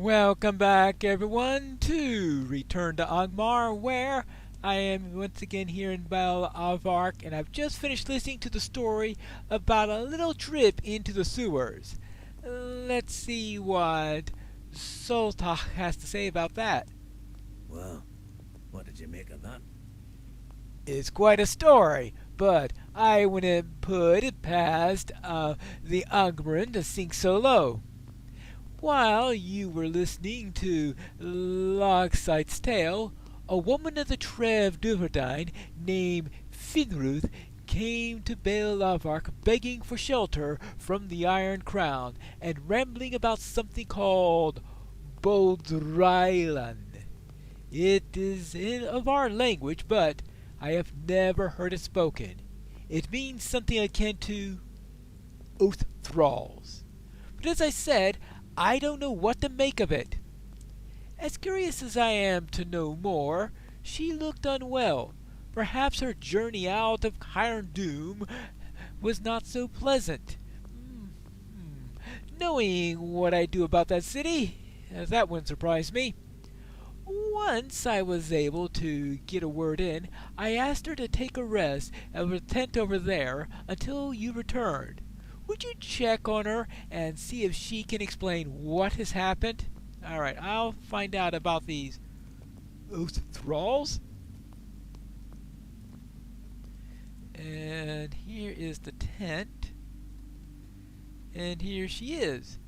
Welcome back, everyone, to Return to Angmar, where I am once again here in Bel Avark, and I've just finished listening to the story about a little trip into the sewers. Let's see what Soltach has to say about that. Well, what did you make of that? It's quite a story, but I wouldn't put it past the Angmarin to sink so low. While you were listening to Logsight's tale, a woman of the Trev Duverdine named Finruth came to Bale-Avark begging for shelter from the Iron Crown and rambling about something called Bodreilan. It is of our language, but I have never heard it spoken. It means something akin to oath thralls. But as I said, I don't know what to make of it. As curious as I am to know more, she looked unwell. Perhaps her journey out of Iron Doom was not so pleasant. Knowing what I do about that city, that wouldn't surprise me. Once I was able to get a word in, I asked her to take a rest at a tent over there until you returned. Would you check on her and see if she can explain what has happened? Alright, I'll find out about these oath thralls. And here is the tent. And here she is.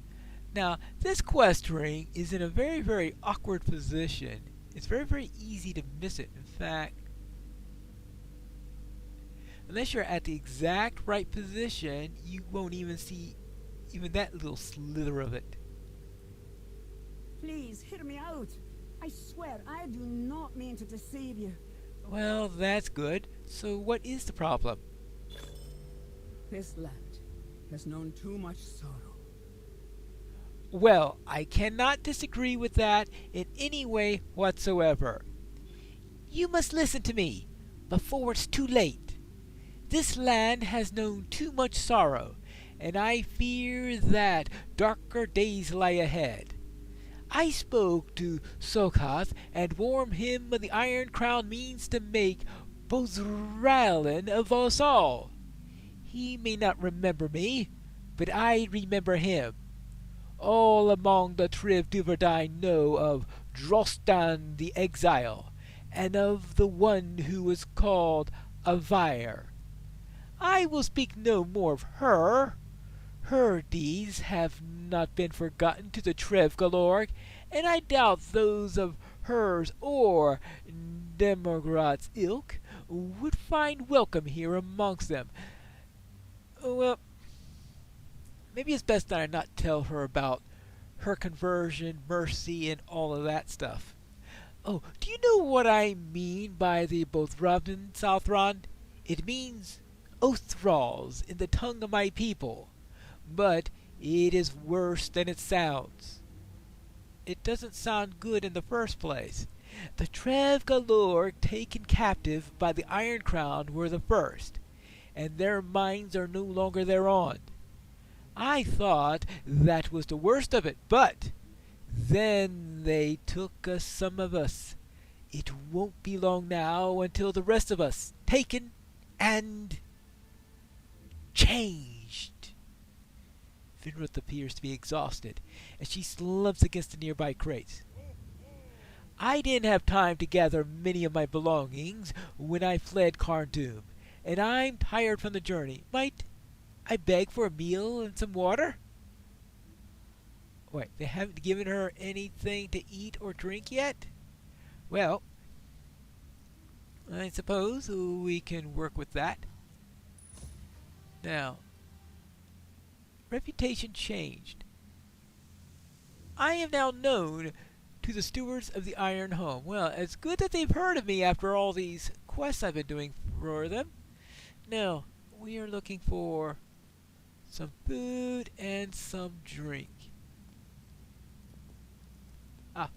Now, this quest ring is in a very, very awkward position. It's very, very easy to miss it. In fact, unless you're at the exact right position, you won't even see even that little slither of it. Please, hear me out. I swear, I do not mean to deceive you. Well, that's good. So what is the problem? This land has known too much sorrow. Well, I cannot disagree with that in any way whatsoever. You must listen to me before it's too late. This land has known too much sorrow, and I fear that darker days lie ahead. I spoke to Sokath and warned him the Iron Crown means to make Bozralan of us all. He may not remember me, but I remember him. All among the Triv Duverdine know of Drostan the Exile, and of the one who was called Avire. I will speak no more of her. Her deeds have not been forgotten to the Trevgalorg, and I doubt those of hers or Demograt's ilk would find welcome here amongst them. Well, maybe it's best that I not tell her about her conversion, mercy, and all of that stuff. Oh, do you know what I mean by the Bothravden Southron? It means oath thralls in the tongue of my people. But it is worse than it sounds. It doesn't sound good in the first place. The Trevgalorg taken captive by the Iron Crown were the first, and their minds are no longer their own. I thought that was the worst of it, but then they took some of us. It won't be long now until the rest of us taken and changed. Finruth appears to be exhausted, and she slumps against the nearby crates. I didn't have time to gather many of my belongings when I fled Cardoom, and I'm tired from the journey. Might I beg for a meal and some water? Wait, they haven't given her anything to eat or drink yet? Well, I suppose we can work with that. Now, reputation changed. I am now known to the stewards of the Iron Home. Well, it's good that they've heard of me after all these quests I've been doing for them. Now, we are looking for some food and some drink. Ah,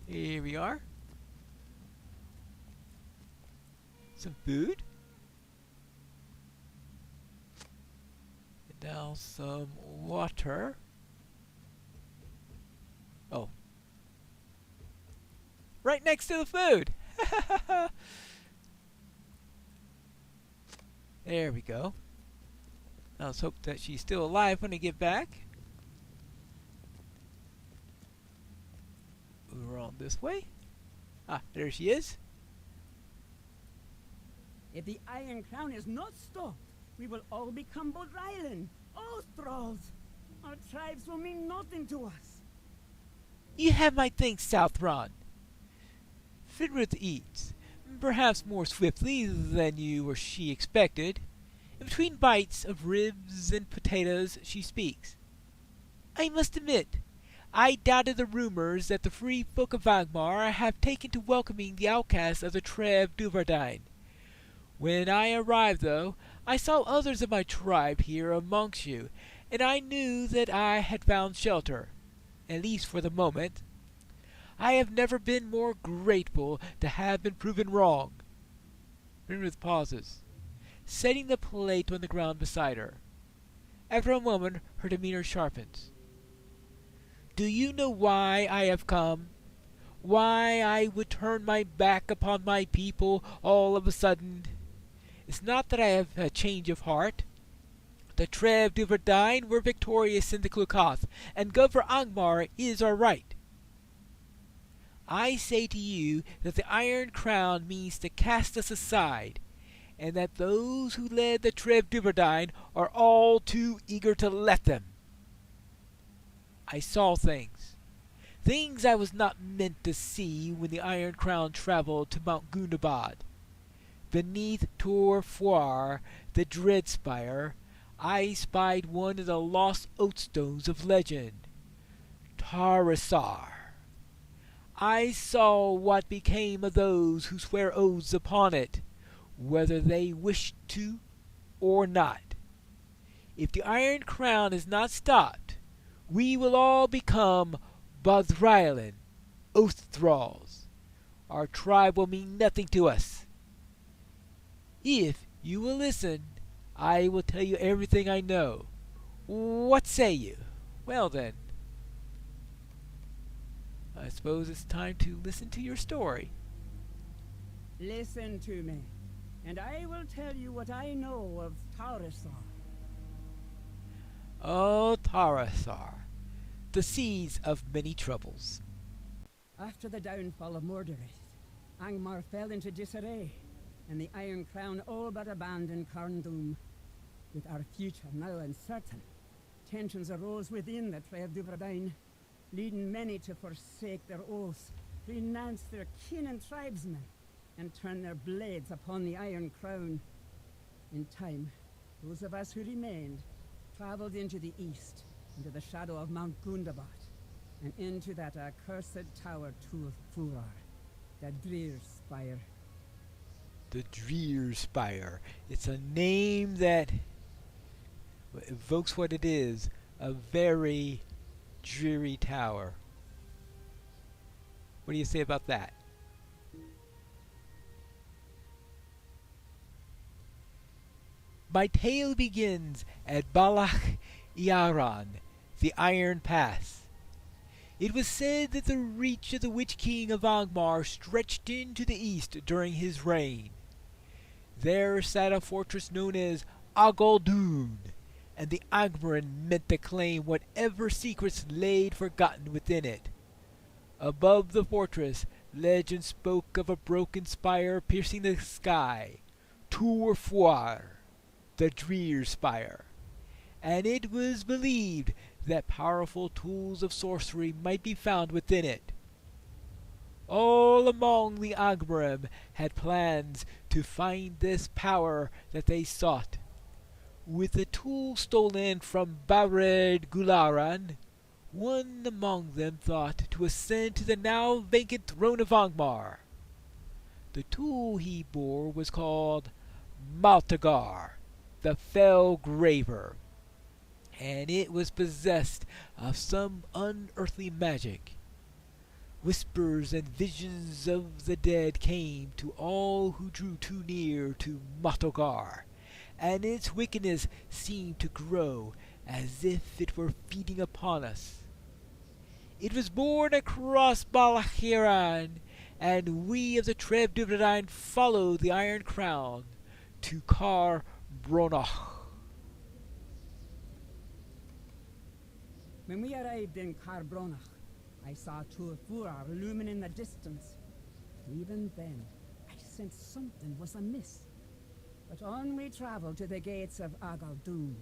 here we are. Some food. And now some water. Oh. Right next to the food! There we go. Now let's hope that she's still alive when I get back. Move around this way. Ah, there she is. If the Iron Crown is not stopped, we will all become Bodrylan, all thralls. Our tribes will mean nothing to us. You have my thanks, Southron. Finrith eats, perhaps more swiftly than you or she expected. In between bites of ribs and potatoes, she speaks. I must admit, I doubted the rumors that the free folk of Angmar have taken to welcoming the outcasts of the Trev Duvardine. When I arrived, though, I saw others of my tribe here amongst you, and I knew that I had found shelter, at least for the moment. I have never been more grateful to have been proven wrong. Finrith pauses, setting the plate on the ground beside her. After a moment, her demeanor sharpens. Do you know why I have come? Why I would turn my back upon my people all of a sudden? It's not that I have a change of heart. The Trev Duvardine were victorious in the Klukoth, and Governor Angmar is our right. I say to you that the Iron Crown means to cast us aside, and that those who led the Trev Duvardine are all too eager to let them. I saw things I was not meant to see when the Iron Crown traveled to Mount Gundabad. Beneath Tor Fuar, the Drearspire, I spied one of the lost oatstones of legend, Tarasar. I saw what became of those who swear oaths upon it, whether they wished to or not. If the Iron Crown is not stopped, we will all become Bodrylan, oath thralls. Our tribe will mean nothing to us. If you will listen, I will tell you everything I know. What say you? Well then, I suppose it's time to listen to your story. Listen to me, and I will tell you what I know of Tarasar. Oh, Tarasar, the seeds of many troubles. After the downfall of Mordorith, Angmar fell into disarray, and the Iron Crown all but abandoned Carndum. With our future now uncertain, tensions arose within the Trev Duvardine, leading many to forsake their oaths, renounce their kin and tribesmen, and turn their blades upon the Iron Crown. In time, those of us who remained traveled into the east, into the shadow of Mount Gundabad, and into that accursed tower Tor Fuar, the Drearspire. The Drearspire. It's a name that evokes what it is, a very dreary tower. What do you say about that? My tale begins at Balach Iaran, the Iron Pass. It was said that the reach of the Witch King of Angmar stretched into the east during his reign. There sat a fortress known as Agoldun, and the Angmarin meant to claim whatever secrets laid forgotten within it. Above the fortress, legend spoke of a broken spire piercing the sky, Tor Fuar, the Drearspire, and it was believed that powerful tools of sorcery might be found within it. All among the Angmarim had plans to find this power that they sought. With the tool stolen from Bared Gularan, one among them thought to ascend to the now vacant throne of Angmar. The tool he bore was called Maltagar, the Fell Graver, and it was possessed of some unearthly magic. Whispers and visions of the dead came to all who drew too near to Maltagar, and its wickedness seemed to grow as if it were feeding upon us. It was borne across Balachiran, and we of the Trev Dubradan followed the Iron Crown to Car Bronach. When we arrived in Carbronach, I saw Turfuar looming in the distance. Even then, I sensed something was amiss. But on we traveled to the gates of Agaldum.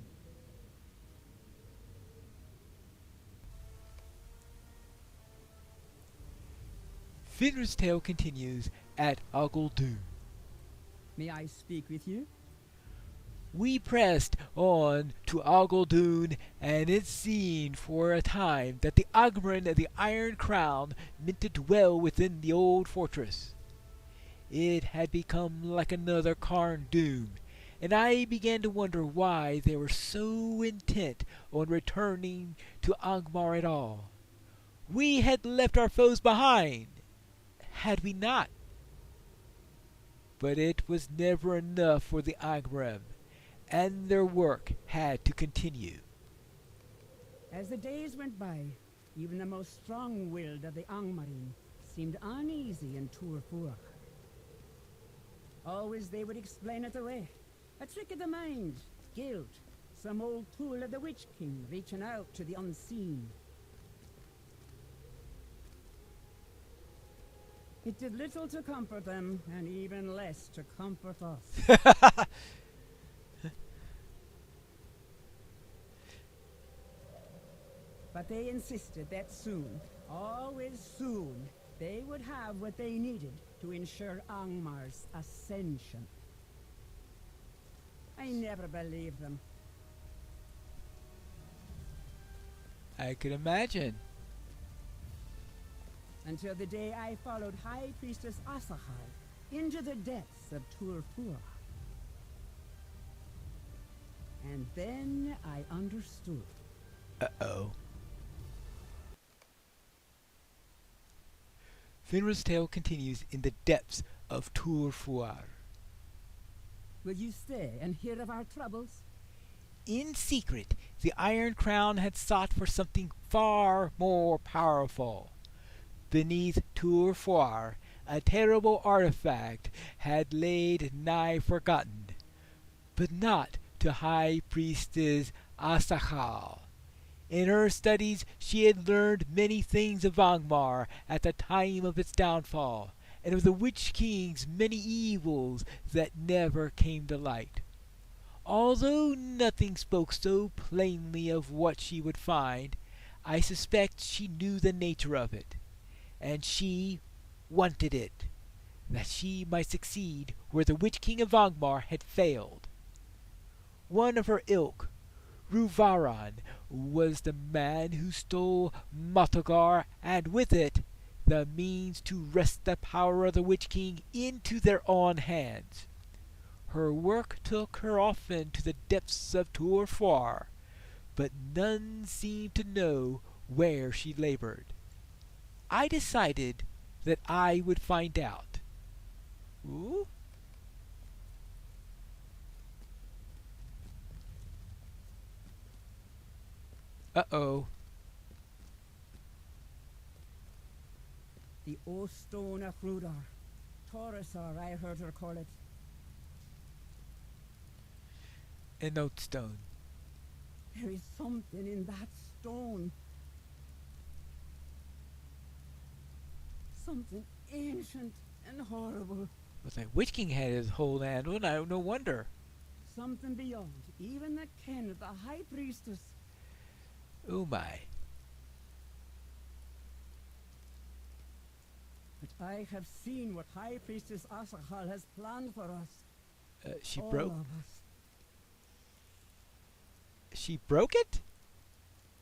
Finr's tale continues at Agaldum. May I speak with you? We pressed on to Agaldun, and it seemed for a time that the Agmarin of the Iron Crown meant to dwell within the old fortress. It had become like another Carn Doom, and I began to wonder why they were so intent on returning to Angmar at all. We had left our foes behind, had we not? But it was never enough for the Angmarim, and their work had to continue. As the days went by, even the most strong-willed of the Angmarin seemed uneasy in Turfuar. Always they would explain it away. A trick of the mind, guilt, some old tool of the Witch King reaching out to the unseen. It did little to comfort them, and even less to comfort us. But they insisted that soon, always soon, they would have what they needed to ensure Angmar's ascension. I never believed them. I could imagine. Until the day I followed High Priestess Asahal into the depths of Turfuar. And then I understood. Uh-oh. Finra's tale continues in the depths of Turfuar. Will you stay and hear of our troubles? In secret, the Iron Crown had sought for something far more powerful. Beneath Turfuar, a terrible artifact had laid nigh forgotten, but not to High Priestess Asahal. In her studies she had learned many things of Angmar at the time of its downfall, and of the Witch King's many evils that never came to light. Although nothing spoke so plainly of what she would find, I suspect she knew the nature of it, and she wanted it, that she might succeed where the Witch King of Angmar had failed. One of her ilk, Ruvaran, was the man who stole Matogar, and with it the means to wrest the power of the Witch King into their own hands. Her work took her often to the depths of Turfuar, but none seemed to know where she labored. I decided that I would find out. Ooh? Uh-oh. The O Stone of Rudar. Taurusar, I heard her call it. A note stone. There is something in that stone. Something ancient and horrible. Well, the Witch King had his whole hand on, no wonder. Something beyond even the ken of the High Priestess. Oh my. But I have seen what High Priestess Asahal has planned for us. She all broke. of us. She broke it?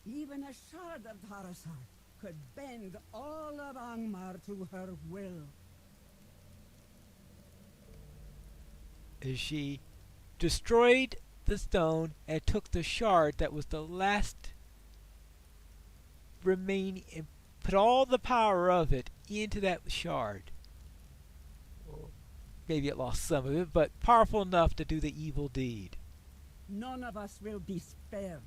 Even a shard of Taurusar could bend all of Angmar to her will. She destroyed the stone and took the shard that was the last remaining and put all the power of it into that shard. Maybe it lost some of it, but powerful enough to do the evil deed. None of us will be spared.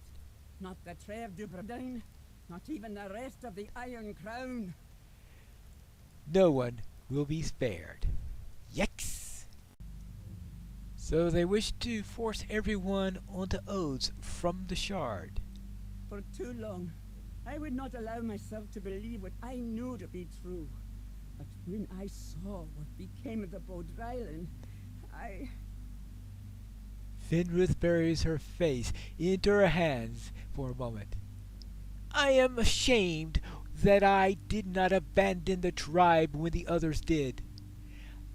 Not the Trev du Bradin, Not even the rest of the Iron Crown. No one will be spared. Yikes! So they wish to force everyone onto oaths from the shard. For too long, I would not allow myself to believe what I knew to be true. But when I saw what became of the Bodrylan, I... Finruth buries her face into her hands for a moment. I am ashamed that I did not abandon the tribe when the others did.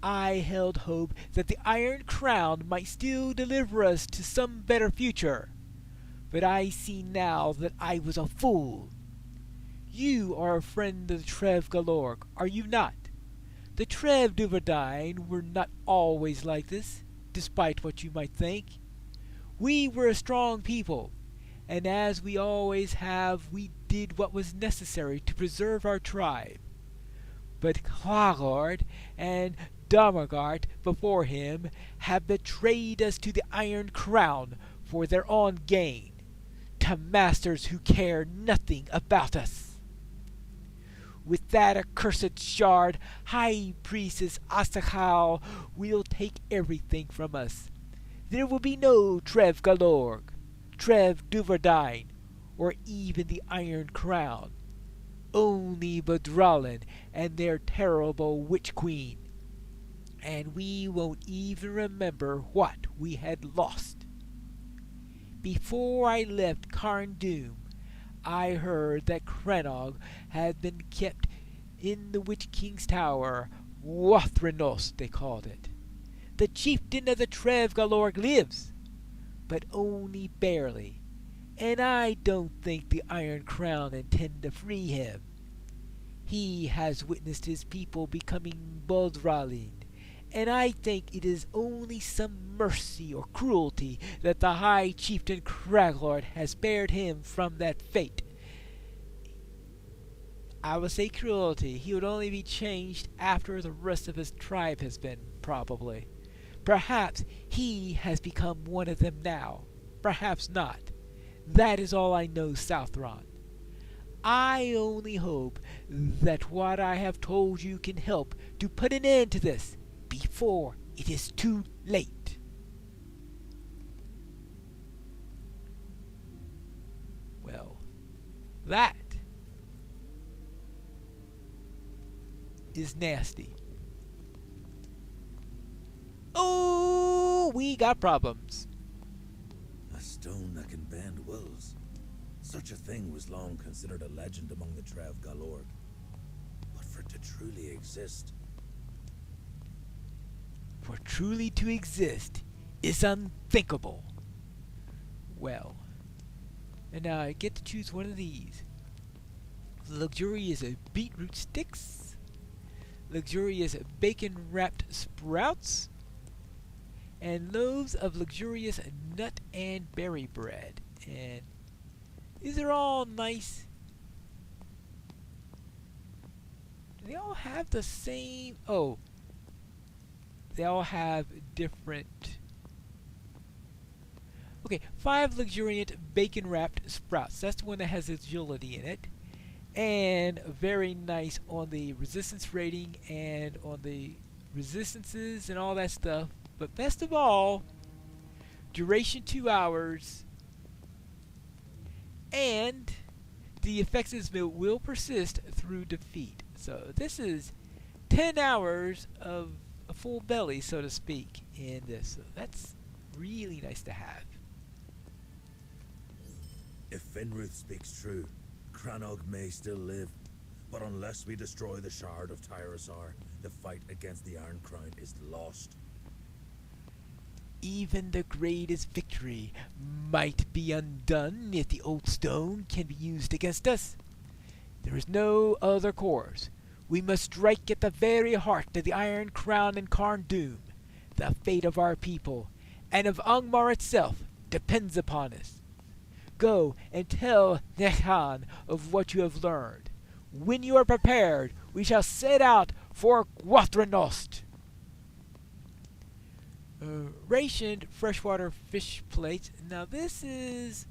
I held hope that the Iron Crown might still deliver us to some better future. But I see now that I was a fool. You are a friend of the Trev Galorg, are you not? The Trev Duverdine were not always like this, despite what you might think. We were a strong people, and as we always have, we did what was necessary to preserve our tribe. But Klagord and Damagart before him have betrayed us to the Iron Crown for their own gain, to masters who care nothing about us. With that accursed shard, High Priestess Asahal will take everything from us. There will be no Trev Galorg, Trev Duverdine, or even the Iron Crown. Only Bodrylan and their terrible Witch Queen. And we won't even remember what we had lost. Before I left Carndum, I heard that Krenog had been kept in the Witch King's Tower, Wathrenos they called it. The chieftain of the Trev Galorg lives, but only barely, and I don't think the Iron Crown intend to free him. He has witnessed his people becoming Bodrylan, and I think it is only some mercy or cruelty that the High Chieftain Craglord has spared him from that fate. I will say cruelty. He would only be changed after the rest of his tribe has been, probably. Perhaps he has become one of them now. Perhaps not. That is all I know, Southron. I only hope that what I have told you can help to put an end to this before it is too late. Well, that is nasty. Oh, we got problems. A stone that can bend wills. Such a thing was long considered a legend among the Trev Galorg. But for it to truly exist... For truly to exist is unthinkable. Well, and now I get to choose one of these. Luxurious beetroot sticks, luxurious bacon-wrapped sprouts, and loaves of luxurious nut and berry bread. And these are all nice. Do they all have the same... Oh. They all have different... Okay, 5 luxuriant bacon-wrapped sprouts. That's the one that has agility in it. And very nice on the resistance rating and on the resistances and all that stuff. But best of all, duration 2 hours. And the effects of this meal will persist through defeat. So this is 10 hours of a full belly, so to speak, in this. So that's really nice to have. If Finruth speaks true, Crannog may still live. But unless we destroy the Shard of Tyrosar, the fight against the Iron Crown is lost. Even the greatest victory might be undone if the old stone can be used against us. There is no other course. We must strike at the very heart of the Iron Crown and Carndum. The fate of our people, and of Angmar itself, depends upon us. Go and tell Nechan of what you have learned. When you are prepared, we shall set out for Gwathrenost. Rationed freshwater fish plates. Now this is...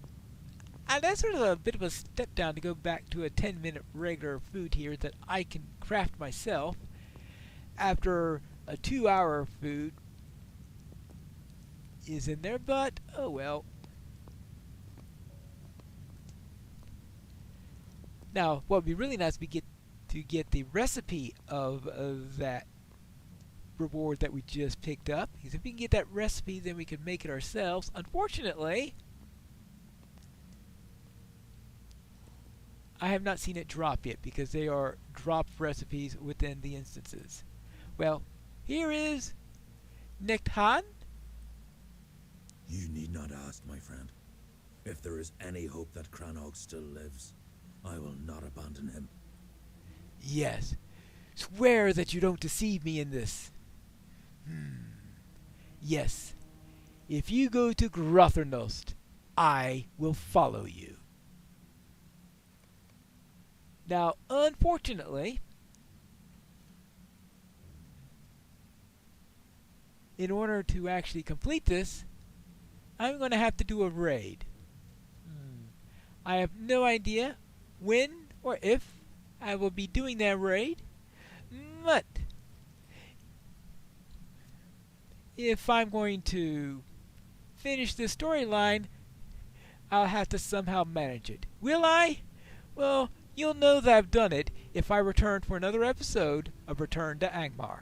that's sort of a bit of a step down to go back to a 10-minute regular food here that I can craft myself after a 2-hour food is in there, but oh well. Now, what would be really nice would be to get the recipe of that reward that we just picked up. Because if we can get that recipe, then we can make it ourselves. Unfortunately, I have not seen it drop yet because they are drop recipes within the instances. Well, here is Nektan. You need not ask, my friend. If there is any hope that Cranog still lives, I will not abandon him. Yes. Swear that you don't deceive me in this. Yes. If you go to Grothernost, I will follow you. Now, unfortunately, in order to actually complete this, I'm going to have to do a raid. I have no idea when or if I will be doing that raid, but if I'm going to finish this storyline, I'll have to somehow manage it. Will I? Well, you'll know that I've done it if I return for another episode of Return to Angmar.